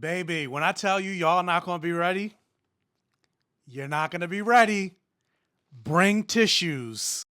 Baby, when I tell you y'all not going to be ready, you're not going to be ready. Bring tissues.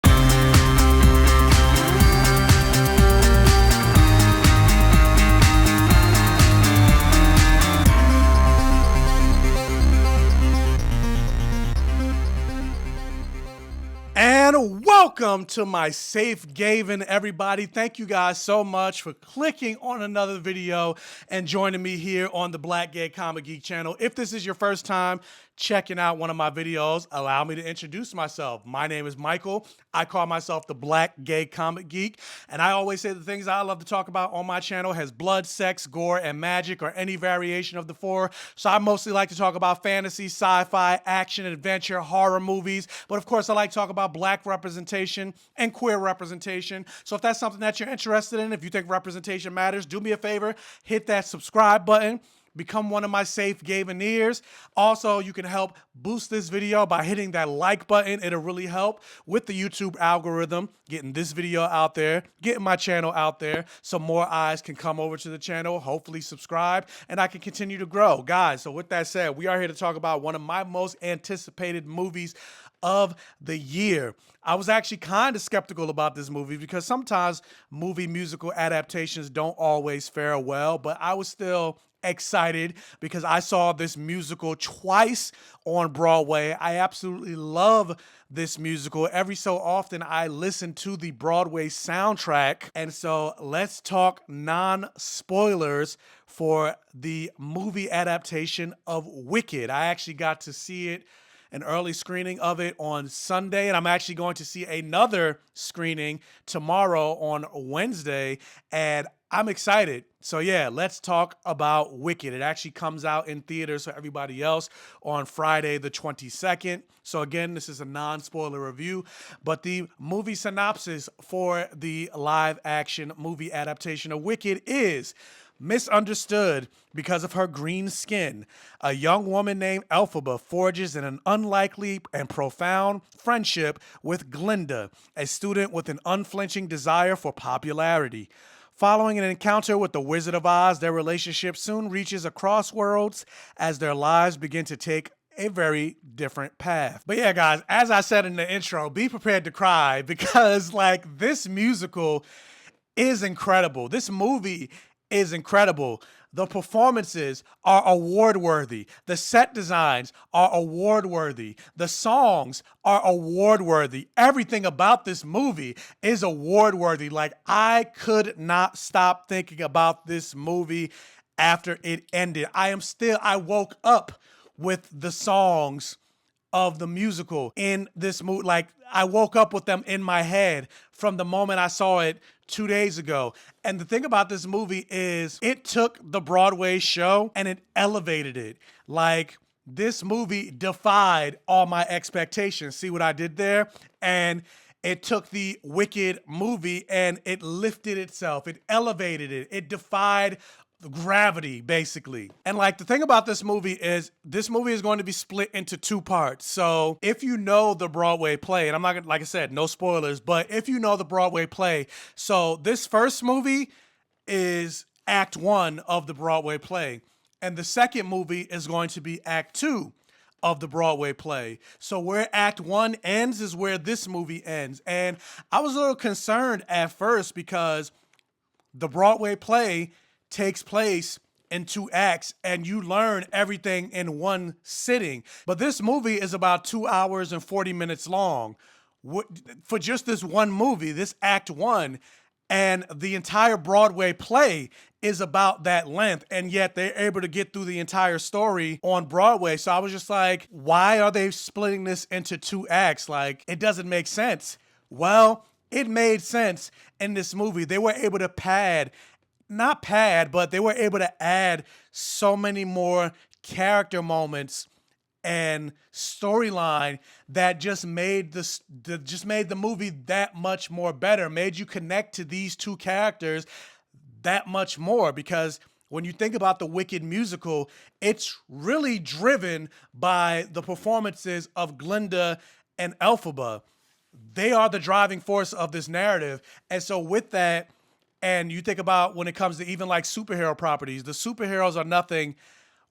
And welcome to my safe haven, everybody. Thank you guys so much for clicking on another video and joining me here on the Black Gay Comic Geek channel. If this is your first time checking out one of my videos, allow me to introduce myself. My name is Michael. I call myself the Black Gay Comic Geek, and I always say the things I love to talk about on my channel has blood, sex, gore, and magic, or any variation of the four. So I mostly like to talk about fantasy, sci-fi, action, adventure, horror movies, but of course I like to talk about Black representation and queer representation. So if that's something that you're interested in, if you think representation matters, do me a favor, hit that subscribe button. Become one of my safe Gaveneers. Also, you can help boost this video by hitting that like button. It'll really help with the YouTube algorithm, getting this video out there, getting my channel out there, so more eyes can come over to the channel, hopefully subscribe, and I can continue to grow. Guys, so with that said, we are here to talk about one of my most anticipated movies of the year. I was actually kind of skeptical about this movie because sometimes movie musical adaptations don't always fare well, but I was still excited because I saw this musical twice on Broadway. I absolutely love this musical. Every so often I listen to the Broadway soundtrack. And so let's talk non-spoilers for the movie adaptation of Wicked. I actually got to see it, an early screening of it on Sunday, and I'm actually going to see another screening tomorrow on Wednesday, and I'm excited. So yeah, let's talk about Wicked. It actually comes out in theaters for everybody else on Friday the 22nd. So again, this is a non-spoiler review, but the movie synopsis for the live action movie adaptation of Wicked is: misunderstood because of her green skin, a young woman named Elphaba forges an unlikely and profound friendship with Glinda, a student with an unflinching desire for popularity. Following an encounter with the Wizard of Oz, their relationship soon reaches a crossroads as their lives begin to take a very different path. But yeah, guys, as I said in the intro, be prepared to cry because like this musical is incredible. This movie is incredible. The performances are award-worthy. The set designs are award-worthy. The songs are award-worthy. Everything about this movie is award-worthy. Like, I could not stop thinking about this movie after it ended. I woke up with the songs of the musical in this movie. Like, I woke up with them in my head from the moment I saw it 2 days ago. And the thing about this movie is it took the Broadway show and it elevated it. Like, this movie defied all my expectations. See what I did there? And it took the Wicked movie and it lifted itself. It elevated it. It defied gravity, basically. And like, the thing about this movie is going to be split into two parts. So if you know the Broadway play, and I'm not gonna, like I said, no spoilers, but if you know the Broadway play, so this first movie is Act 1 of the Broadway play, and the second movie is going to be Act 2 of the Broadway play. So where Act 1 ends is where this movie ends. And I was a little concerned at first because the Broadway play takes place in 2 acts and you learn everything in one sitting. But this movie is about 2 hours and 40 minutes long for just this one movie, this Act 1, and the entire Broadway play is about that length, and yet they're able to get through the entire story on Broadway. So I was just like, why are they splitting this into 2 acts? Like, it doesn't make sense. Well, it made sense in this movie. They were able to but they were able to add so many more character moments and storyline that just made the movie that much more better, made you connect to these two characters that much more. Because when you think about the Wicked musical, it's really driven by the performances of Glinda and Elphaba. They are the driving force of this narrative. And so with that, and you think about when it comes to even like superhero properties, the superheroes are nothing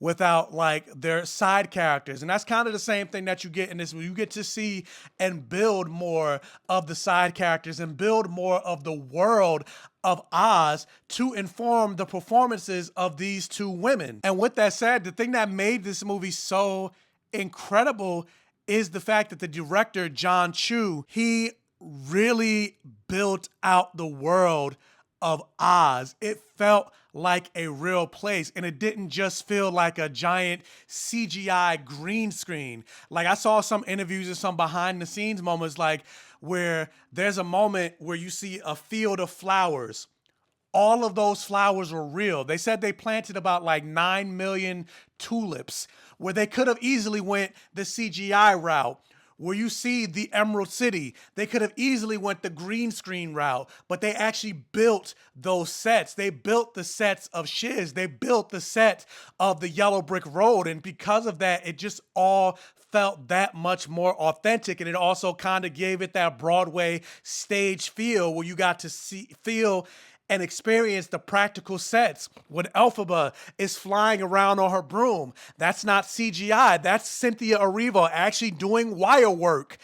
without like their side characters. And that's kind of the same thing that you get in this movie. You get to see and build more of the side characters and build more of the world of Oz to inform the performances of these two women. And with that said, the thing that made this movie so incredible is the fact that the director, John Chu, he really built out the world of Oz. It felt like a real place, and it didn't just feel like a giant CGI green screen. Like, I saw some interviews and some behind the scenes moments, like where there's a moment where you see a field of flowers. All of those flowers were real. They said they planted about like 9 million tulips, where they could have easily went the CGI route. Where you see the Emerald City, they could have easily went the green screen route, but they actually built those sets. They built the sets of Shiz. They built the set of the Yellow Brick Road. And because of that, it just all felt that much more authentic. And it also kind of gave it that Broadway stage feel where you got to feel and experience the practical sets. When Elphaba is flying around on her broom, that's not CGI. That's Cynthia Erivo actually doing wire work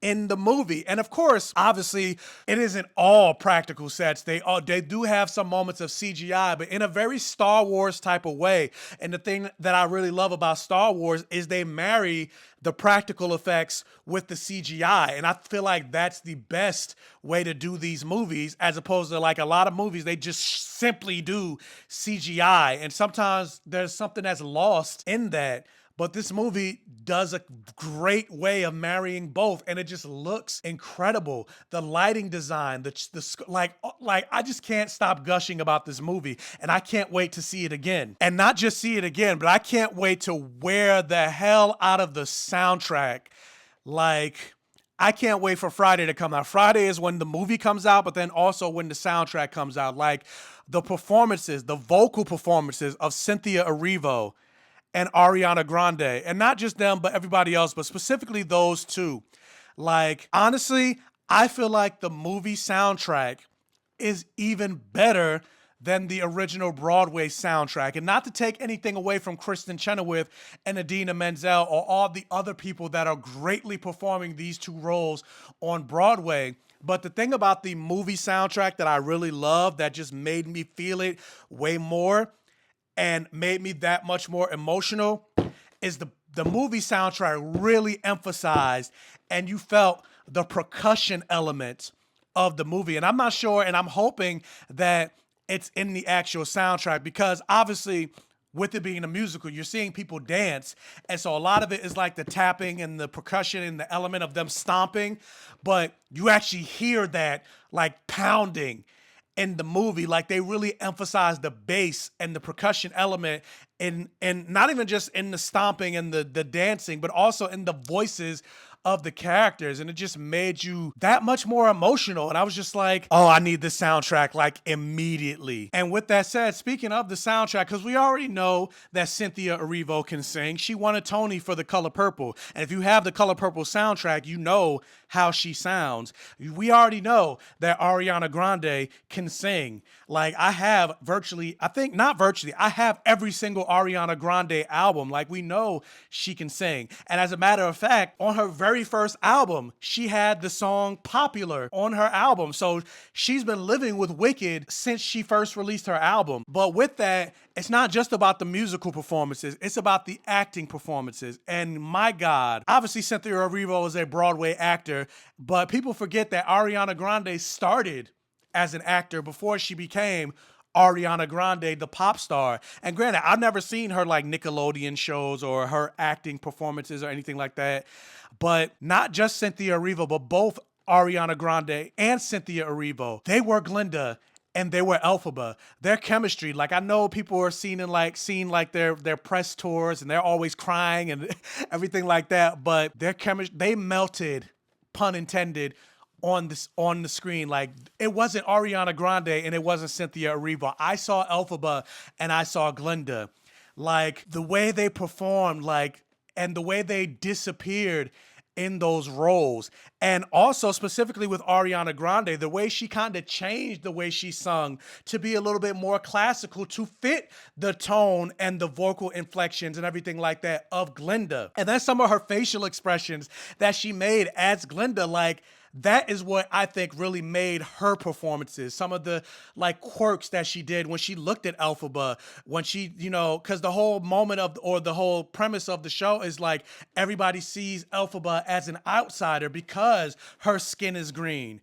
in the movie. And of course, obviously, it isn't all practical sets. They do have some moments of CGI, but in a very Star Wars type of way. And the thing that I really love about Star Wars is they marry the practical effects with the CGI. And I feel like that's the best way to do these movies, as opposed to like a lot of movies, they just simply do CGI. And sometimes there's something that's lost in that. But this movie does a great way of marrying both, and it just looks incredible. The lighting design, like I just can't stop gushing about this movie, and I can't wait to see it again. And not just see it again, but I can't wait to wear the hell out of the soundtrack. Like, I can't wait for Friday to come out. Friday is when the movie comes out, but then also when the soundtrack comes out. Like, the performances, the vocal performances of Cynthia Erivo and Ariana Grande, and not just them, but everybody else, but specifically those two. Like, honestly, I feel like the movie soundtrack is even better than the original Broadway soundtrack. And not to take anything away from Kristen Chenoweth and Idina Menzel or all the other people that are greatly performing these two roles on Broadway. But the thing about the movie soundtrack that I really love, that just made me feel it way more and made me that much more emotional, is the movie soundtrack really emphasized, and you felt the percussion element of the movie. And I'm not sure, and I'm hoping that it's in the actual soundtrack, because obviously with it being a musical, you're seeing people dance. And so a lot of it is like the tapping and the percussion and the element of them stomping, but you actually hear that like pounding in the movie. Like, they really emphasize the bass and the percussion element in not even just in the stomping and the dancing, but also in the voices of the characters. And it just made you that much more emotional. And I was just like, oh, I need this soundtrack like immediately. And with that said, speaking of the soundtrack, because we already know that Cynthia Erivo can sing. She won a Tony for The Color Purple. And if you have The Color Purple soundtrack, you know how she sounds. We already know that Ariana Grande can sing. Like, I have I have every single Ariana Grande album. Like, we know she can sing. And as a matter of fact, on her very first album, she had the song Popular on her album. So she's been living with Wicked since she first released her album. But with that, it's not just about the musical performances, it's about the acting performances. And my God, obviously Cynthia Erivo is a Broadway actor, but people forget that Ariana Grande started as an actor before she became Ariana Grande, the pop star. And granted, I've never seen her like Nickelodeon shows or her acting performances or anything like that. But not just Cynthia Erivo, but both Ariana Grande and Cynthia Erivo, they were Glinda and they were Elphaba. Their chemistry, like, I know people are seeing their press tours and they're always crying and everything like that, but their chemistry, they melted, pun intended, on the screen. Like, it wasn't Ariana Grande and it wasn't Cynthia Erivo. I saw Elphaba and I saw Glinda. Like, the way they performed, like, and the way they disappeared in those roles. And also specifically with Ariana Grande, the way she kind of changed the way she sung to be a little bit more classical to fit the tone and the vocal inflections and everything like that of Glinda. And then some of her facial expressions that she made as Glinda, like, that is what I think really made her performances. Some of the like quirks that she did when she looked at Elphaba, when she, you know, because the whole moment of, or the whole premise of the show is like everybody sees Elphaba as an outsider because her skin is green.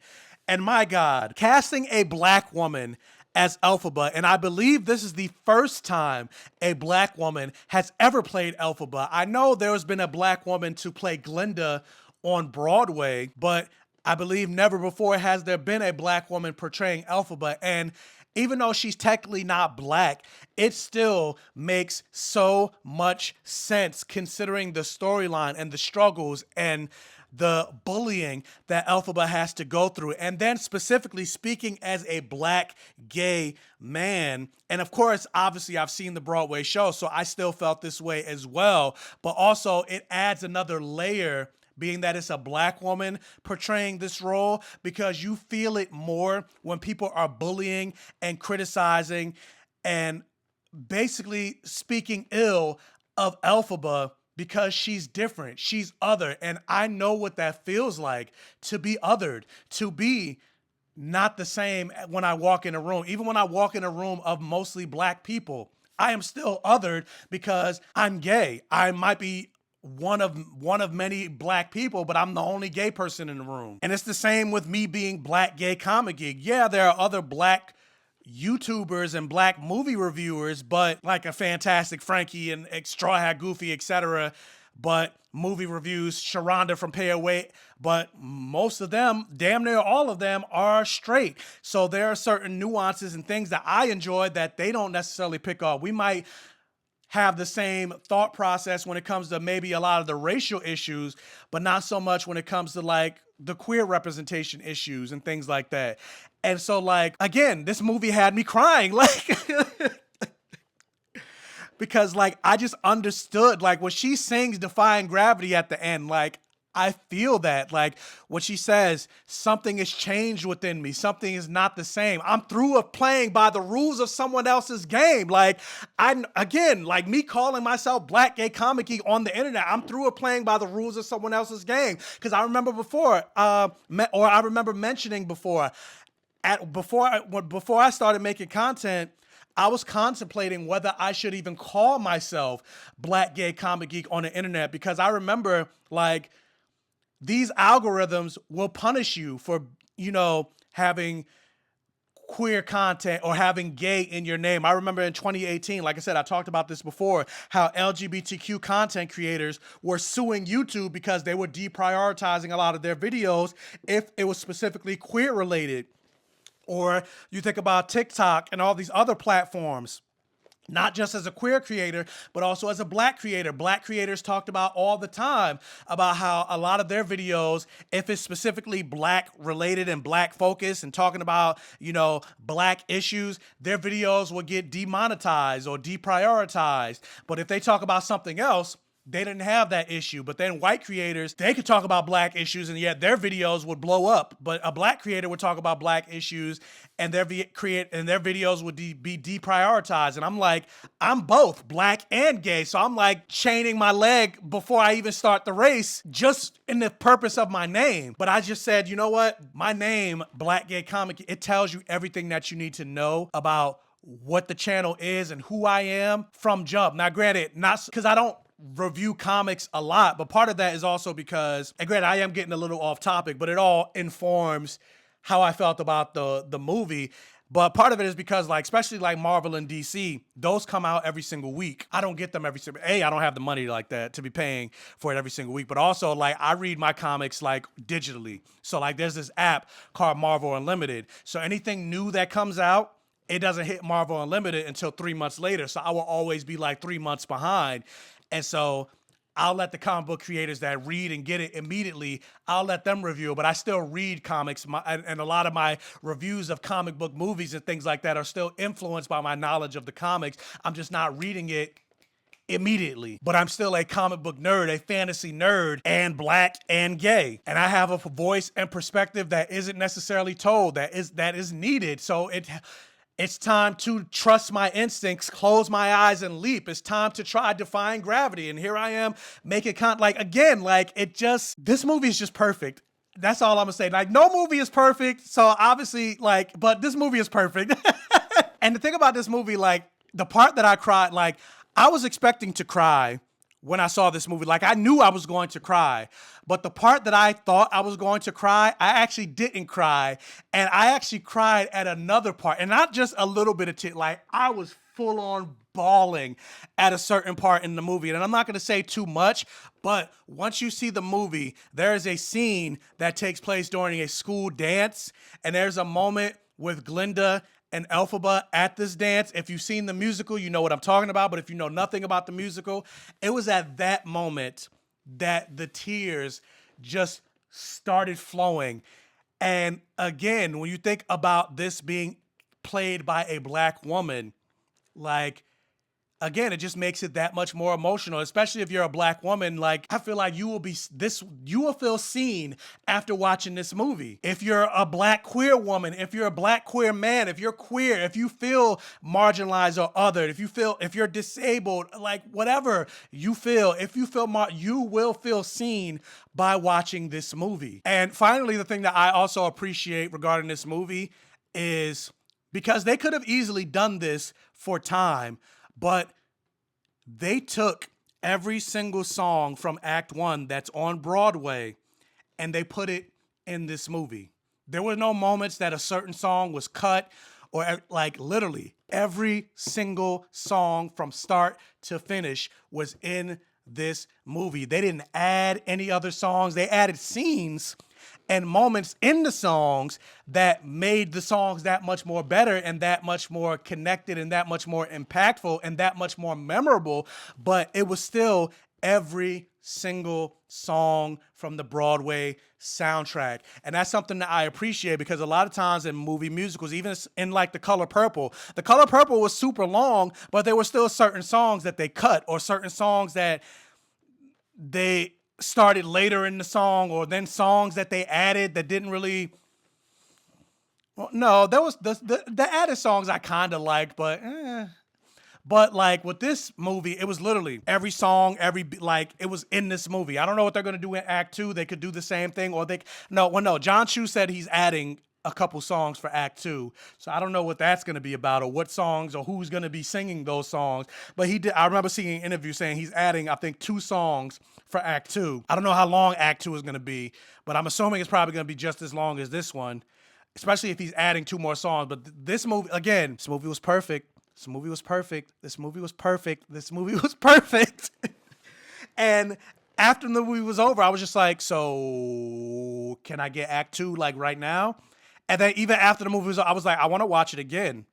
And my God, casting a black woman as Elphaba, and I believe this is the first time a black woman has ever played Elphaba. I know there's been a black woman to play Glinda on Broadway, but I believe never before has there been a black woman portraying Elphaba. And even though she's technically not black, it still makes so much sense considering the storyline and the struggles and the bullying that Elphaba has to go through. And then specifically speaking as a black gay man, and of course, obviously I've seen the Broadway show, so I still felt this way as well. But also it adds another layer being that it's a black woman portraying this role, because you feel it more when people are bullying and criticizing and basically speaking ill of Elphaba because she's different, she's other. And I know what that feels like, to be othered, to be not the same when I walk in a room. Even when I walk in a room of mostly black people, I am still othered because I'm gay. I might be one of many black people, but I'm the only gay person in the room. And it's the same with me being Black Gay Comic Geek. Yeah, there are other black YouTubers and black movie reviewers, but like a Fantastic Frankie and Straw Hat Goofy, etc. But movie reviews, Sharonda from Pay Away, but most of them, damn near all of them, are straight. So there are certain nuances and things that I enjoy that they don't necessarily pick up. We might have the same thought process when it comes to maybe a lot of the racial issues, but not so much when it comes to like the queer representation issues and things like that. And so like, again, this movie had me crying, like, because like, I just understood, like when she sings Defying Gravity at the end, like, I feel that, like when she says something has changed within me, something is not the same. I'm through of playing by the rules of someone else's game. Like again, like me calling myself Black Gay Comic Geek on the internet, I'm through of playing by the rules of someone else's game. Because I remember before, or I remember mentioning before, before I started making content, I was contemplating whether I should even call myself Black Gay Comic Geek on the internet, because I remember like, these algorithms will punish you for, you know, having queer content or having gay in your name. I remember in 2018, like I said, I talked about this before, how LGBTQ content creators were suing YouTube because they were deprioritizing a lot of their videos if it was specifically queer related. Or you think about TikTok and all these other platforms. Not just as a queer creator, but also as a black creator. Black creators talked about all the time about how a lot of their videos, if it's specifically black related and black focused and talking about, you know, black issues, their videos will get demonetized or deprioritized. But if they talk about something else, they didn't have that issue. But then white creators, they could talk about black issues and yet their videos would blow up. But a black creator would talk about black issues and their videos would be deprioritized. And I'm like, I'm both black and gay. So I'm like chaining my leg before I even start the race, just in the purpose of my name. But I just said, you know what? My name, Black Gay Comic, it tells you everything that you need to know about what the channel is and who I am from jump. Now, granted, not because I don't review comics a lot, but part of that is also because, and granted, I am getting a little off topic, but it all informs how I felt about the movie. But part of it is because, like, especially like Marvel and DC, those come out every single week. I don't get them every single, I don't have the money like that to be paying for it every single week. But also, like, I read my comics like digitally. So like there's this app called Marvel Unlimited. So anything new that comes out, it doesn't hit Marvel Unlimited until 3 months later. So I will always be like 3 months behind. And so I'll let the comic book creators that read and get it immediately, I'll let them review it, but I still read comics, and a lot of my reviews of comic book movies and things like that are still influenced by my knowledge of the comics. I'm just not reading it immediately. But I'm still a comic book nerd, a fantasy nerd, and black and gay. And I have a voice and perspective that isn't necessarily told, that is needed. So it's time to trust my instincts, close my eyes, and leap. It's time to try defying gravity. And here I am making this movie is just perfect. That's all I'm gonna say. Like, no movie is perfect. So obviously, but this movie is perfect. And the thing about this movie, the part that I cried, I was expecting to cry when I saw this movie. I knew I was going to cry. But the part that I thought I was going to cry, I actually didn't cry. And I actually cried at another part. And not just a little bit of tears. I was full on bawling at a certain part in the movie. And I'm not going to say too much, but once you see the movie, there is a scene that takes place during a school dance. And there's a moment with Glinda and Elphaba at this dance. If you've seen the musical, you know what I'm talking about. But if you know nothing about the musical, it was at that moment that the tears just started flowing. And again, when you think about this being played by a black woman, again, it just makes it that much more emotional, especially if you're a black woman. I feel like you will feel seen after watching this movie. If you're a black queer woman, if you're a black queer man, if you're queer, if you feel marginalized or othered, if you're disabled, whatever you feel, you will feel seen by watching this movie. And finally, the thing that I also appreciate regarding this movie is because they could have easily done this for time, but they took every single song from Act 1 that's on Broadway and they put it in this movie. There were no moments that a certain song was cut, or literally every single song from start to finish was in this movie. They didn't add any other songs. They added scenes and moments in the songs that made the songs that much more better and that much more connected and that much more impactful and that much more memorable. But it was still every single song from the Broadway soundtrack. And that's something that I appreciate, because a lot of times in movie musicals, even in The Color Purple was super long, but there were still certain songs that they cut, or certain songs that they started later in the song, or then songs that they added that didn't really. Well, no, there was the added songs I kind of liked, but with this movie, it was literally every song, it was in this movie. I don't know what they're gonna do in Act 2. They could do the same thing, or no. John Chu said he's adding a couple songs for Act 2. So I don't know what that's going to be about, or what songs, or who's going to be singing those songs. But I remember seeing an interview saying he's adding, I think, 2 songs for Act 2. I don't know how long Act 2 is going to be, but I'm assuming it's probably going to be just as long as this one, especially if he's adding 2 more songs. But this movie, again, this movie was perfect. This movie was perfect. This movie was perfect. This movie was perfect. And after the movie was over, I was just like, so can I get Act 2 right now? And then even after the movie was over, I was like, I want to watch it again.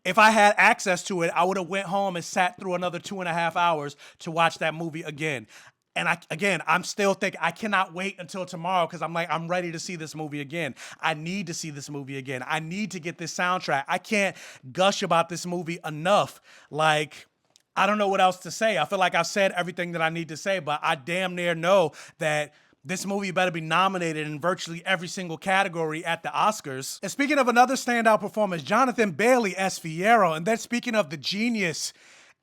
If I had access to it, I would have went home and sat through another 2.5 hours to watch that movie again. And I'm still thinking, I cannot wait until tomorrow, because I'm ready to see this movie again. I need to see this movie again. I need to get this soundtrack. I can't gush about this movie enough. I don't know what else to say. I feel like I've said everything that I need to say, but I damn near know that this movie better be nominated in virtually every single category at the Oscars. And speaking of another standout performance, Jonathan Bailey as Fiyero. And then speaking of the genius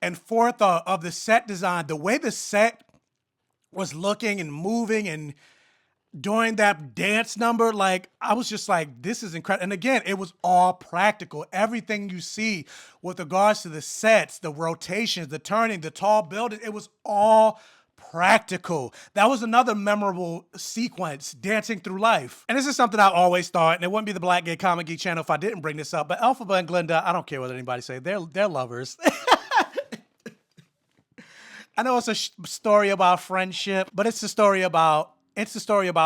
and forethought of the set design, the way the set was looking and moving and during that dance number, I was just like, this is incredible. And again, it was all practical. Everything you see with regards to the sets, the rotations, the turning, the tall buildings, it was all practical. That was another memorable sequence, dancing through life. And this is something I always thought, and it wouldn't be the Black Gay Comic Geek channel if I didn't bring this up, but Elphaba and Glinda, I don't care what anybody say, they're lovers. I know it's a story about friendship, but it's a story about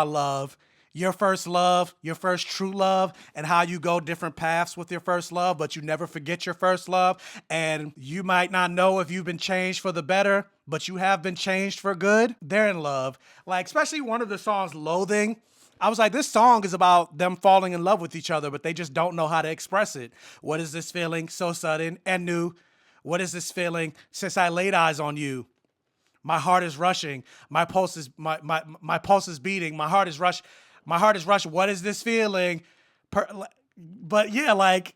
love. Your first love, your first true love, and how you go different paths with your first love, but you never forget your first love. And you might not know if you've been changed for the better, but you have been changed for good. They're in love. Especially one of the songs, Loathing. I was like, this song is about them falling in love with each other, but they just don't know how to express it. What is this feeling so sudden and new? What is this feeling since I laid eyes on you? My heart is rushing. My pulse is my pulse is beating. My heart is rush. My heart is rushing. What is this feeling? But yeah, like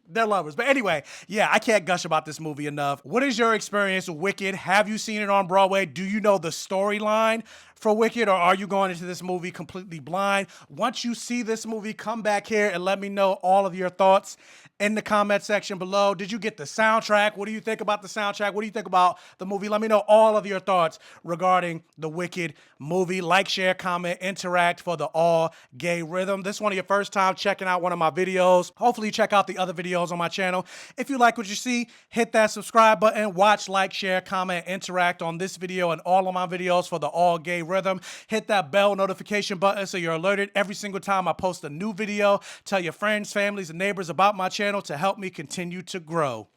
they're lovers. But anyway, yeah, I can't gush about this movie enough. What is your experience with Wicked? Have you seen it on Broadway? Do you know the storyline for Wicked, or are you going into this movie completely blind? Once you see this movie, come back here and let me know all of your thoughts in the comment section below. Did you get the soundtrack? What do you think about the soundtrack? What do you think about the movie? Let me know all of your thoughts regarding the Wicked movie. Like, share, comment, interact for the all gay rhythm. This is one of your first time checking out one of my videos. Hopefully you check out the other videos on my channel. If you like what you see, hit that subscribe button. Watch, like, share, comment, interact on this video and all of my videos for the all gay rhythm. Hit that bell notification button so you're alerted every single time I post a new video. Tell your friends, families, and neighbors about my channel to help me continue to grow.